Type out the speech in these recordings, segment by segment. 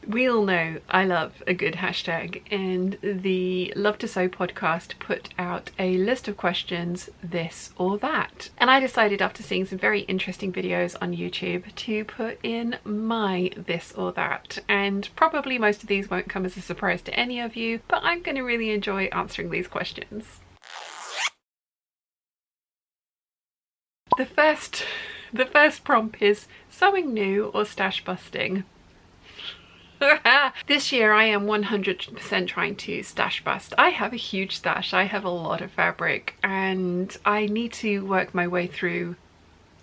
We all know I love a good hashtag, and the Love to Sew podcast put out a list of questions, this or that. And I decided, after seeing some very interesting videos on YouTube, to put in my this or that. And probably most of these won't come as a surprise to any of you, but I'm going to really enjoy answering these questions. The first prompt is sewing new or stash busting? This year I am 100% trying to stash bust. I have a huge stash. I have a lot of fabric and I need to work my way through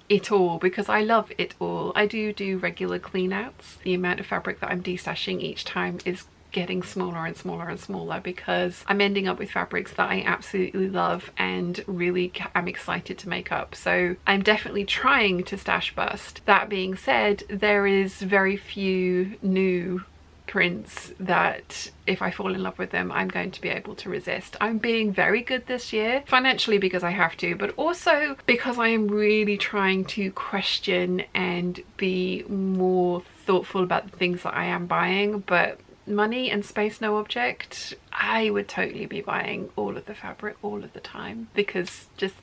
it all because I love it all. I do regular clean outs. The amount of fabric that I'm destashing each time is getting smaller and smaller and smaller because I'm ending up with fabrics that I absolutely love and really am excited to make up. So I'm definitely trying to stash bust. That being said, there is very few new prints that if I fall in love with them I'm going to be able to resist. I'm being very good this year, financially because I have to, but also because I am really trying to question and be more thoughtful about the things that I am buying. But money and space no object, I would totally be buying all of the fabric all of the time because just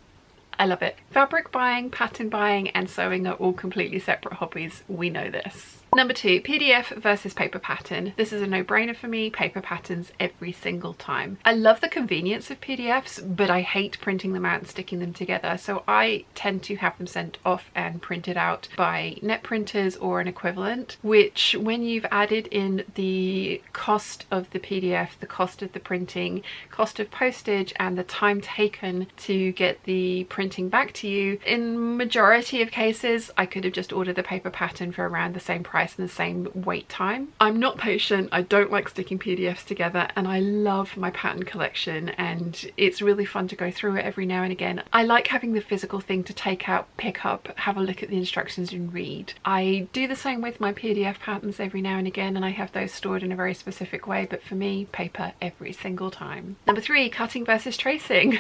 I love it. Fabric buying, pattern buying and sewing are all completely separate hobbies. We know this. Number 2, PDF versus paper pattern. This is a no-brainer for me. Paper patterns every single time. I love the convenience of PDFs, but I hate printing them out and sticking them together. So I tend to have them sent off and printed out by net printers or an equivalent, which when you've added in the cost of the PDF, the cost of the printing, cost of postage and the time taken to get the printing back to you, in majority of cases I could have just ordered the paper pattern for around the same price and the same wait time. I'm not patient, I don't like sticking PDFs together, and I love my pattern collection and it's really fun to go through it every now and again. I like having the physical thing to take out, pick up, have a look at the instructions and read. I do the same with my PDF patterns every now and again and I have those stored in a very specific way, but for me, paper every single time. Number 3, cutting versus tracing.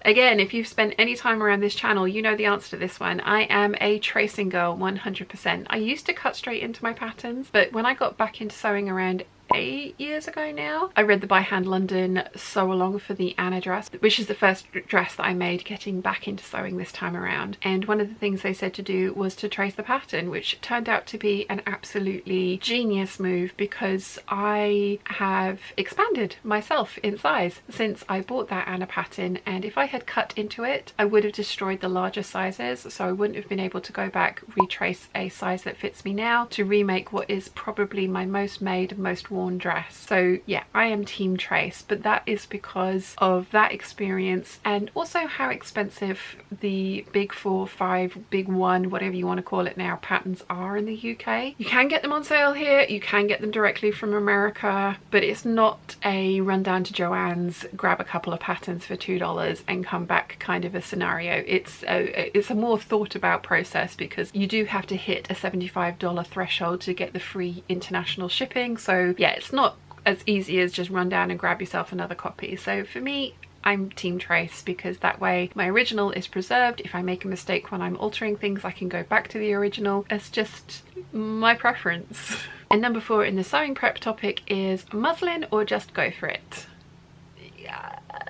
Again, if you've spent any time around this channel, you know the answer to this one. I am a tracing girl 100%. I used to cut straight into my patterns, but when I got back into sewing around 8 years ago now, I read the By Hand London sew along for the Anna dress, which is the first dress that I made getting back into sewing this time around. And one of the things they said to do was to trace the pattern, which turned out to be an absolutely genius move because I have expanded myself in size since I bought that Anna pattern, and if I had cut into it I would have destroyed the larger sizes, so I wouldn't have been able to go back, retrace a size that fits me now to remake what is probably my most made, most worn dress. So yeah, I am team trace, but that is because of that experience and also how expensive the big 4, 5, big 1, whatever you want to call it now, patterns are in the UK. You can get them on sale here, you can get them directly from America, but it's not a run down to Joann's, grab a couple of patterns for $2 and come back kind of a scenario. It's a more thought about process because you do have to hit a $75 threshold to get the free international shipping. So yeah, it's not as easy as just run down and grab yourself another copy. So for me, I'm team trace because that way my original is preserved. If I make a mistake when I'm altering things, I can go back to the original. It's just my preference. And number 4 in the sewing prep topic is muslin or just go for it.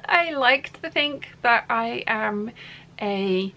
I like to think that I am a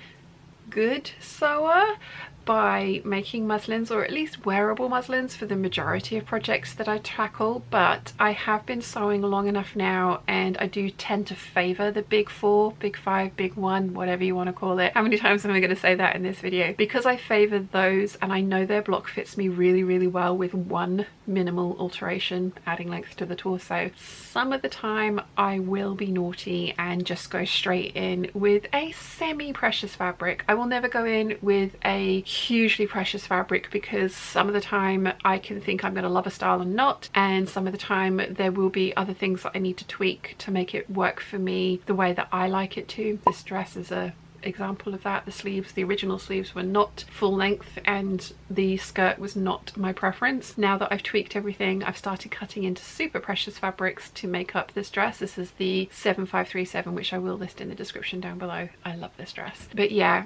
good sewer by making muslins, or at least wearable muslins, for the majority of projects that I tackle, but I have been sewing long enough now and I do tend to favour the big 4, big 5, big 1, whatever you want to call it. How many times am I going to say that in this video? Because I favour those and I know their block fits me really well with one minimal alteration, adding length to the torso. Some of the time I will be naughty and just go straight in with a semi-precious fabric. I will never go in with a hugely precious fabric because some of the time I can think I'm going to love a style and not, and some of the time there will be other things that I need to tweak to make it work for me the way that I like it to. This dress is a example of that. The sleeves, the original sleeves, were not full length and the skirt was not my preference. Now that I've tweaked everything, I've started cutting into super precious fabrics to make up this dress. This is the 7537, which I will list in the description down below. I love this dress. But yeah,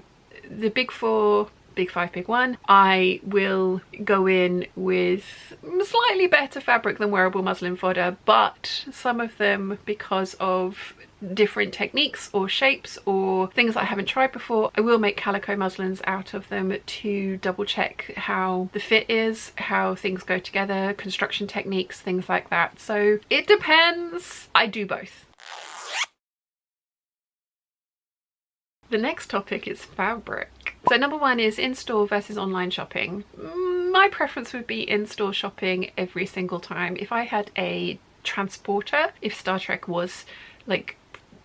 the big 4, Big 5 Big 1, I will go in with slightly better fabric than wearable muslin fodder, but some of them, because of different techniques or shapes or things that I haven't tried before, I will make calico muslins out of them to double check how the fit is, how things go together, construction techniques, things like that. So it depends. I do both. The next topic is fabric. So number one is in-store versus online shopping. My preference would be in-store shopping every single time. If I had a transporter, if Star Trek was like,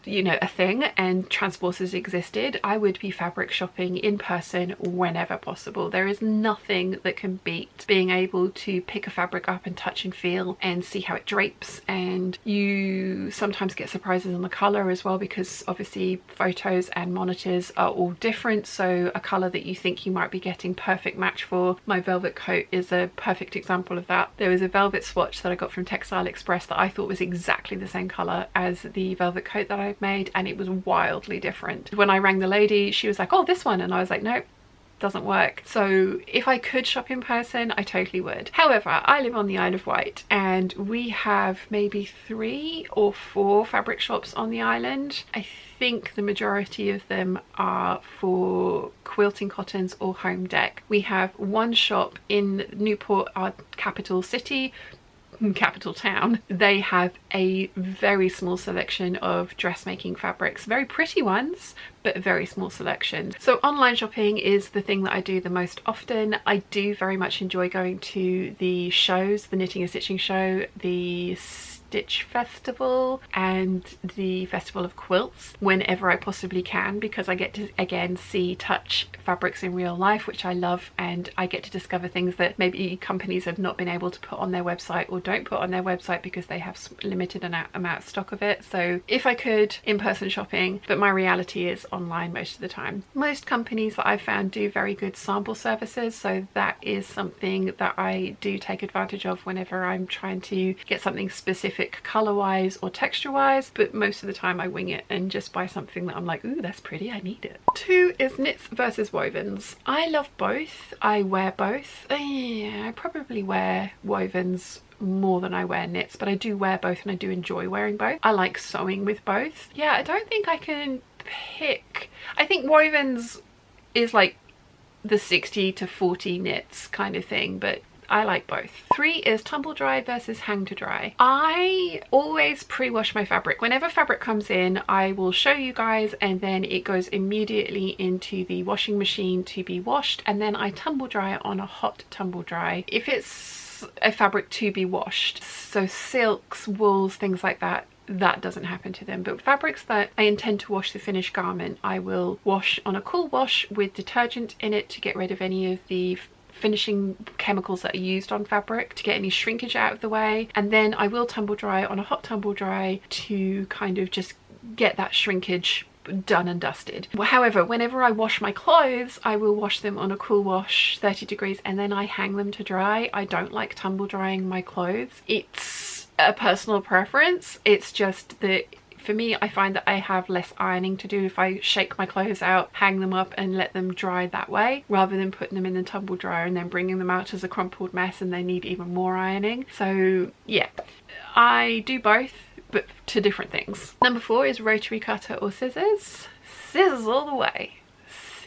you know, a thing and transporters existed, I would be fabric shopping in person whenever possible. There is nothing that can beat being able to pick a fabric up and touch and feel and see how it drapes, and you sometimes get surprises on the color as well, because obviously photos and monitors are all different. So a color that you think you might be getting perfect match for, my velvet coat is a perfect example of that. There was a velvet swatch that I got from Textile Express that I thought was exactly the same color as the velvet coat that I made, and it was wildly different. When I rang the lady, she was like, oh, this one, and I was like, nope, doesn't work. So if I could shop in person, I totally would. However, I live on the Isle of Wight and we have maybe 3 or 4 fabric shops on the island. I think the majority of them are for quilting cottons or home deck. We have one shop in Newport, our capital city, capital town. They have a very small selection of dressmaking fabrics, very pretty ones, but a very small selection. So online shopping is the thing that I do the most often. I do very much enjoy going to the shows, the Knitting and Stitching show, the Stitch Festival and the Festival of Quilts whenever I possibly can, because I get to again see, touch fabrics in real life, which I love, and I get to discover things that maybe companies have not been able to put on their website or don't put on their website because they have limited amount of stock of it. So if I could, in-person shopping, but my reality is online most of the time. Most companies that I've found do very good sample services, so that is something that I do take advantage of whenever I'm trying to get something specific color wise or texture wise, but most of the time I wing it and just buy something that I'm like, ooh, that's pretty, I need it. 2 is knits versus wovens. I love both. I wear both. Yeah, I probably wear wovens more than I wear knits, but I do wear both and I do enjoy wearing both. I like sewing with both. Yeah, I don't think I can pick. I think wovens is like the 60 to 40 knits kind of thing, but I like both. 3 is tumble dry versus hang to dry. I always pre-wash my fabric. Whenever fabric comes in, I will show you guys, and then it goes immediately into the washing machine to be washed, and then I tumble dry it on a hot tumble dry. If it's a fabric to be washed, so silks, wools, things like that, that doesn't happen to them. But fabrics that I intend to wash the finished garment, I will wash on a cool wash with detergent in it to get rid of any of the finishing chemicals that are used on fabric, to get any shrinkage out of the way, and then I will tumble dry on a hot tumble dry to kind of just get that shrinkage done and dusted. However, whenever I wash my clothes, I will wash them on a cool wash, 30 degrees, and then I hang them to dry. I don't like tumble drying my clothes. It's a personal preference. It's just that for me, I find that I have less ironing to do if I shake my clothes out, hang them up and let them dry that way, rather than putting them in the tumble dryer and then bringing them out as a crumpled mess and they need even more ironing. So yeah, I do both, but to different things. Number 4 is rotary cutter or scissors. Scissors all the way.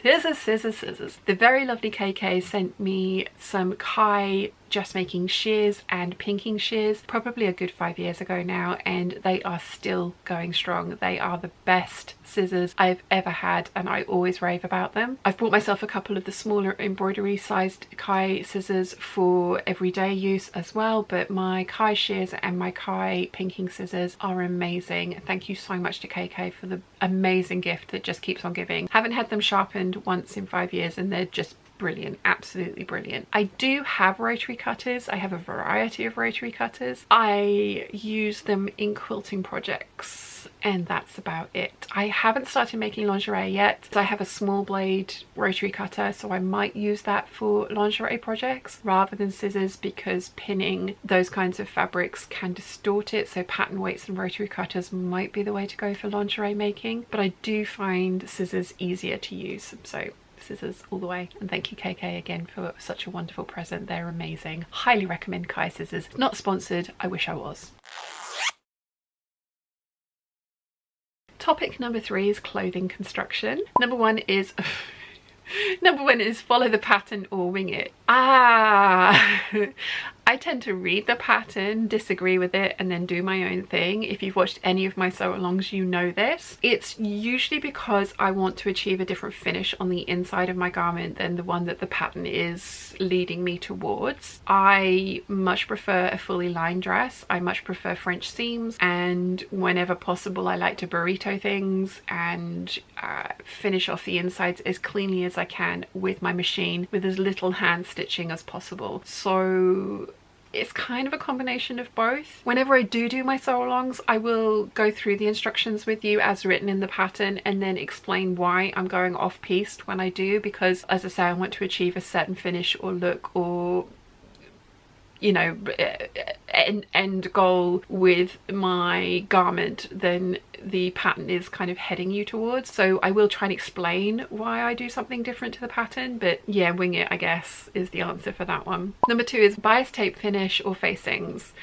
Scissors, scissors, scissors. The very lovely KK sent me some Kai dressmaking shears and pinking shears probably a good 5 years ago now, and they are still going strong. They are the best scissors I've ever had and I always rave about them. I've bought myself a couple of the smaller embroidery sized Kai scissors for everyday use as well, but my Kai shears and my Kai pinking scissors are amazing. Thank you so much to KK for the amazing gift that just keeps on giving. Haven't had them sharpened once in 5 years and they're just brilliant, absolutely brilliant. I do have rotary cutters. I have a variety of rotary cutters. I use them in quilting projects and that's about it. I haven't started making lingerie yet. I have a small blade rotary cutter, so I might use that for lingerie projects rather than scissors, because pinning those kinds of fabrics can distort it, so pattern weights and rotary cutters might be the way to go for lingerie making, but I do find scissors easier to use, so scissors all the way. And thank you KK again for such a wonderful present. They're amazing. Highly recommend Kai scissors. Not sponsored, I wish I was. Topic number 3 is clothing construction. Number one is follow the pattern or wing it. I tend to read the pattern, disagree with it, and then do my own thing. If you've watched any of my sew-alongs, you know this. It's usually because I want to achieve a different finish on the inside of my garment than the one that the pattern is leading me towards. I much prefer a fully lined dress. I much prefer French seams, and whenever possible I like to burrito things and finish off the insides as cleanly as I can with my machine with as little hand stitching as possible. So it's kind of a combination of both. Whenever I do my sew-alongs, I will go through the instructions with you as written in the pattern and then explain why I'm going off-piste when I do, because as I say, I want to achieve a certain finish or look or, you know, end goal with my garment than the pattern is kind of heading you towards. So I will try and explain why I do something different to the pattern, but yeah, wing it I guess is the answer for that one. Number 2 is bias tape finish or facings.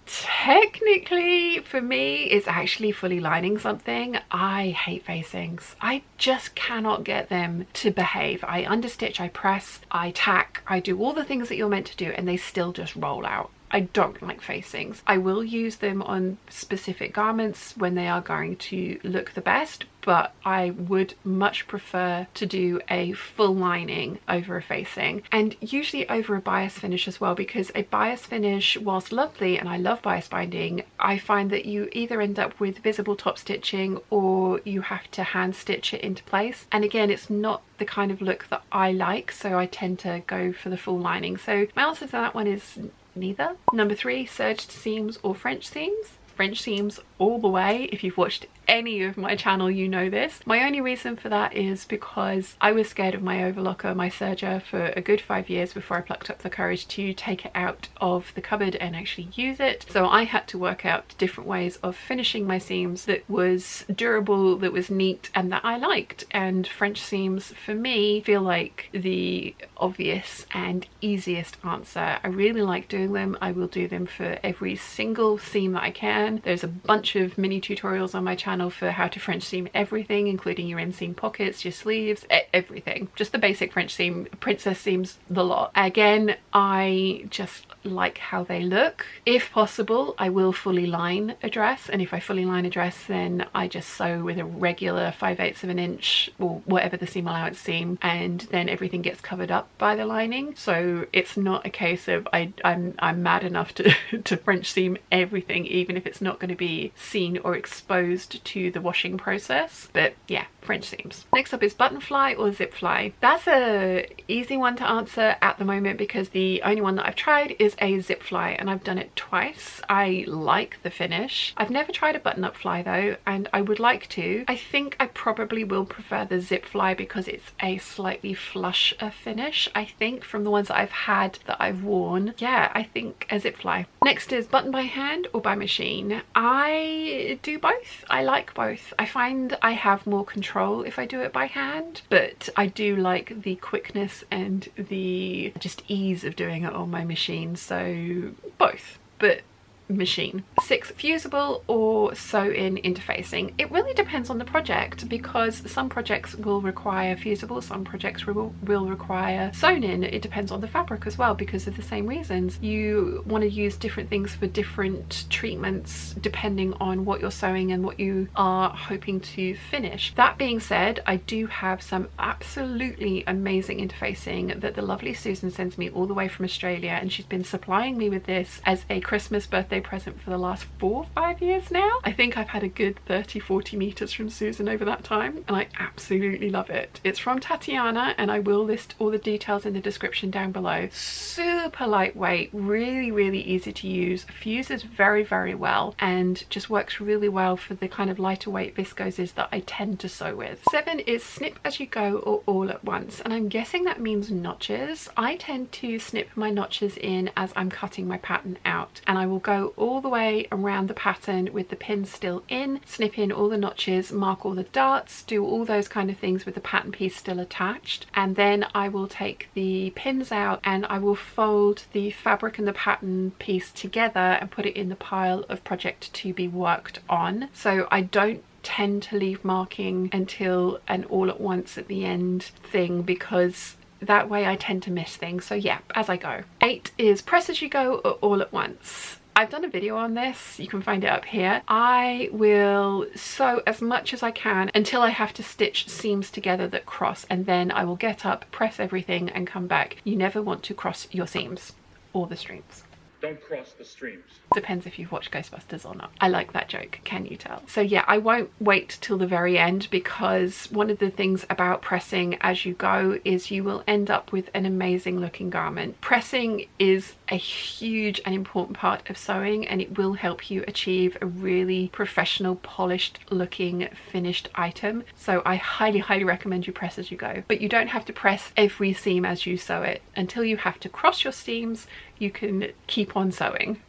Technically for me it's actually fully lining something. I hate facings. I just cannot get them to behave. I understitch, I press, I tack, I do all the things that you're meant to do, and they still just roll out. I don't like facings. I will use them on specific garments when they are going to look the best, but I would much prefer to do a full lining over a facing, and usually over a bias finish as well, because a bias finish, whilst lovely, and I love bias binding, I find that you either end up with visible top stitching or you have to hand stitch it into place, and again it's not the kind of look that I like, so I tend to go for the full lining. So my answer to that one is neither. Number 3, serged seams or French seams. French seams all the way. If you've watched any of my channel, you know this. My only reason for that is because I was scared of my overlocker, my serger, for a good 5 years before I plucked up the courage to take it out of the cupboard and actually use it. So I had to work out different ways of finishing my seams that was durable, that was neat, and that I liked. And French seams for me feel like the obvious and easiest answer. I really like doing them. I will do them for every single seam that I can. There's a bunch of mini tutorials on my channel for how to French seam everything, including your inseam pockets, your sleeves, everything. Just the basic French seam, princess seams, the lot. Again, I just like how they look. If possible, I will fully line a dress, and if I fully line a dress, then I just sew with a regular 5/8 of an inch or whatever the seam allowance seam, and then everything gets covered up by the lining. So it's not a case of I'm mad enough to to French seam everything, even if it's not going to be seen or exposed to the washing process. But yeah, French seams. Next up is button fly or zip fly. That's a easy one to answer at the moment because the only one that I've tried is a zip fly, and I've done it twice. I like the finish. I've never tried a button up fly though, and I would like to. I think I probably will prefer the zip fly because it's a slightly flusher finish, I think, from the ones that I've had that I've worn. Yeah, I think a zip fly. Next is button by hand or by machine. I do both. I like both. I find I have more control if I do it by hand, but I do like the quickness and the just ease of doing it on my machine, so both, but machine. 6, fusible or sew-in interfacing. It really depends on the project, because some projects will require fusible, some projects will require sewn-in. It depends on the fabric as well, because of the same reasons. You want to use different things for different treatments depending on what you're sewing and what you are hoping to finish. That being said, I do have some absolutely amazing interfacing that the lovely Susan sends me all the way from Australia, and she's been supplying me with this as a Christmas birthday present for the last 4 or 5 years now. I think I've had a good 30-40 meters from Susan over that time, and I absolutely love it. It's from Tatiana, and I will list all the details in the description down below. Super lightweight, really easy to use, fuses very well, and just works really well for the kind of lighter weight viscoses that I tend to sew with. 7 is snip as you go or all at once, and I'm guessing that means notches. I tend to snip my notches in as I'm cutting my pattern out, and I will go go all the way around the pattern with the pins still in, snip in all the notches, mark all the darts, do all those kind of things with the pattern piece still attached, and then I will take the pins out and I will fold the fabric and the pattern piece together and put it in the pile of project to be worked on. So I don't tend to leave marking until an all at once at the end thing, because that way I tend to miss things. So yeah, as I go. 8 is press as you go or all at once. I've done a video on this, you can find it up here. I will sew as much as I can until I have to stitch seams together that cross, and then I will get up, press everything and come back. You never want to cross your seams or the streams. Don't cross the streams. Depends if you've watched Ghostbusters or not. I like that joke, can you tell? So yeah, I won't wait till the very end, because one of the things about pressing as you go is you will end up with an amazing looking garment. Pressing is a huge and important part of sewing, and it will help you achieve a really professional, polished looking finished item. So I highly recommend you press as you go, but you don't have to press every seam as you sew it. Until you have to cross your seams, you can keep on sewing.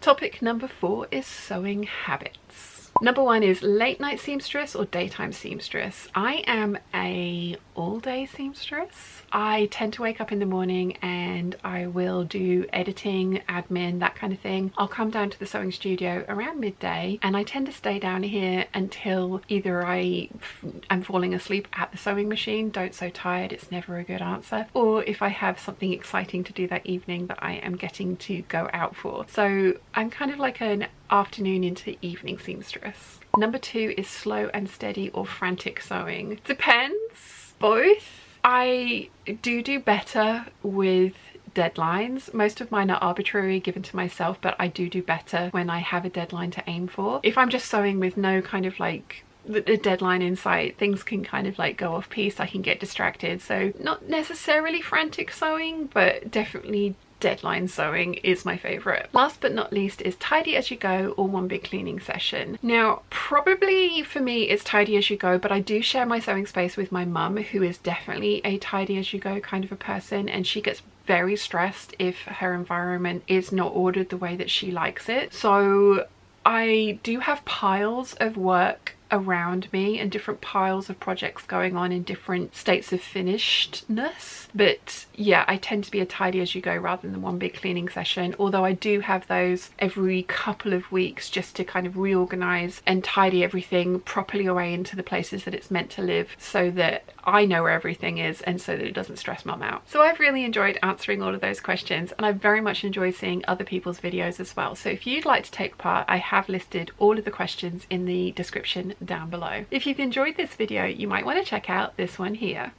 Topic number 4 is sewing habits. Number 1 is late night seamstress or daytime seamstress. I am a all-day seamstress. I tend to wake up in the morning and I will do editing, admin, that kind of thing. I'll come down to the sewing studio around midday, and I tend to stay down here until either I am falling asleep at the sewing machine, don't sew tired, it's never a good answer, or if I have something exciting to do that evening that I am getting to go out for. So I'm kind of like an afternoon into evening seamstress. Number 2 is slow and steady or frantic sewing. Depends. Both. I do better with deadlines. Most of mine are arbitrary, given to myself, but I do better when I have a deadline to aim for. If I'm just sewing with no kind of like the deadline in sight, things can kind of like go off piece. I can get distracted. So not necessarily frantic sewing, but definitely deadline sewing is my favorite. Last but not least is tidy as you go or one big cleaning session. Now probably for me it's tidy as you go, but I do share my sewing space with my mum, who is definitely a tidy as you go kind of a person, and she gets very stressed if her environment is not ordered the way that she likes it. So I do have piles of work around me and different piles of projects going on in different states of finishedness, but yeah, I tend to be a tidy as you go rather than one big cleaning session, although I do have those every couple of weeks just to kind of reorganize and tidy everything properly away into the places that it's meant to live, so that I know where everything is and so that it doesn't stress mum out. So I've really enjoyed answering all of those questions, and I very much enjoy seeing other people's videos as well. So if you'd like to take part, I have listed all of the questions in the description down below. If you've enjoyed this video, you might want to check out this one here.